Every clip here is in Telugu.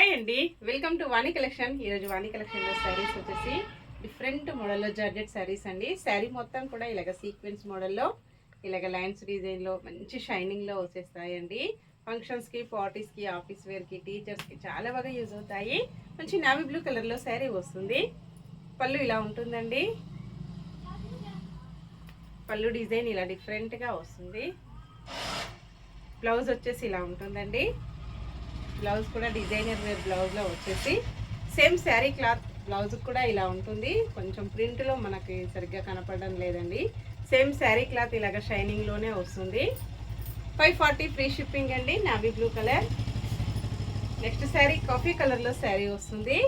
హాయ్ అండి, వెల్కమ్ టు వాణి కలెక్షన్. ఈరోజు వాణి కలెక్షన్లో శారీస్ వచ్చేసి డిఫరెంట్ మోడల్లో జార్జెట్ శారీస్ అండి. శారీ మొత్తం కూడా ఇలాగ సీక్వెన్స్ మోడల్లో ఇలాగ లైన్స్ డిజైన్లో మంచి షైనింగ్లో వచ్చేస్తాయండి. ఫంక్షన్స్కి, పార్టీస్కి, ఆఫీస్ వేర్కి, టీచర్స్కి చాలా బాగా యూజ్ అవుతాయి. మంచి నావీ బ్లూ కలర్లో శారీ వస్తుంది. పళ్ళు ఇలా ఉంటుందండి. పళ్ళు డిజైన్ ఇలా డిఫరెంట్గా వస్తుంది. బ్లౌజ్ వచ్చేసి ఇలా ఉంటుందండి. బ్లౌజ్ కూడా డిజైనర్ వేర్ బ్లౌజ్లో వచ్చేసి సేమ్ శారీ క్లాత్ బ్లౌజ్ కూడా ఇలా ఉంటుంది. కొంచెం ప్రింట్లో మనకి సరిగ్గా కనపడడం లేదండి. సేమ్ శారీ క్లాత్ ఇలాగ షైనింగ్లోనే వస్తుంది. 540 ఫ్రీ షిప్పింగ్ అండి. Navy blue colour. Next sari coffee కలర్లో శారీ వస్తుంది.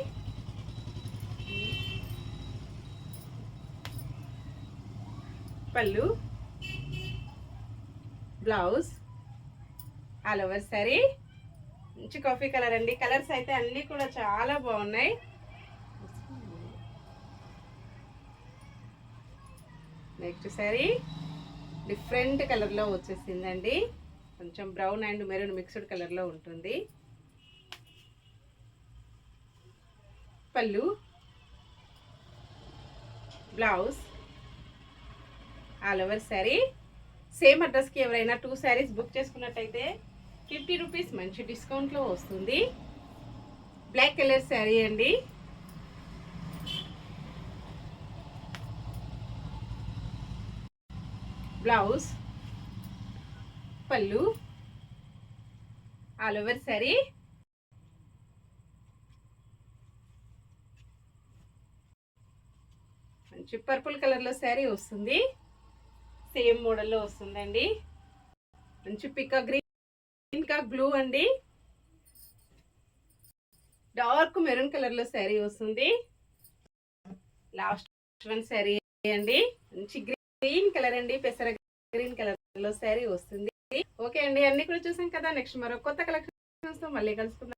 పళ్ళు, బ్లౌజ్, ఆల్ ఓవర్ శారీ మంచి కాఫీ కలర్ అండి. కలర్స్ అయితే అన్నీ కూడా చాలా బాగున్నాయి. నెక్స్ట్ శారీ డిఫరెంట్ కలర్లో వచ్చేసిందండి. కొంచెం బ్రౌన్ అండ్ మెరూన్ మిక్స్డ్ కలర్లో ఉంటుంది. పళ్ళు, blouse, all over sari. Same అడ్రస్కి ఎవరైనా 2 శారీస్ బుక్ చేసుకున్నట్టయితే 50 రూపీస్ మంచి డిస్కౌంట్లో వస్తుంది. బ్లాక్ కలర్ శారీ అండి. బ్లౌజ్, పళ్ళు, ఆల్ ఓవర్ శారీ. మంచి పర్పుల్ కలర్లో శారీ వస్తుంది. సేమ్ మోడల్లో వస్తుందండి. మంచి పికా గ్రీన్, ఇంకా బ్లూ అండి. డార్క్ మెరూన్ కలర్లో శారీ వస్తుంది. లాస్ట్ వన్ శారీ అండి. మంచి గ్రీన్ కలర్ అండి. పెసర గ్రీన్ కలర్లో శారీ వస్తుంది. ఓకే అండి, అన్ని కూడా చూసాం కదా. నెక్స్ట్ మరో కొత్త కలెక్షన్స్ తో మళ్ళీ కలుసుకుందాం.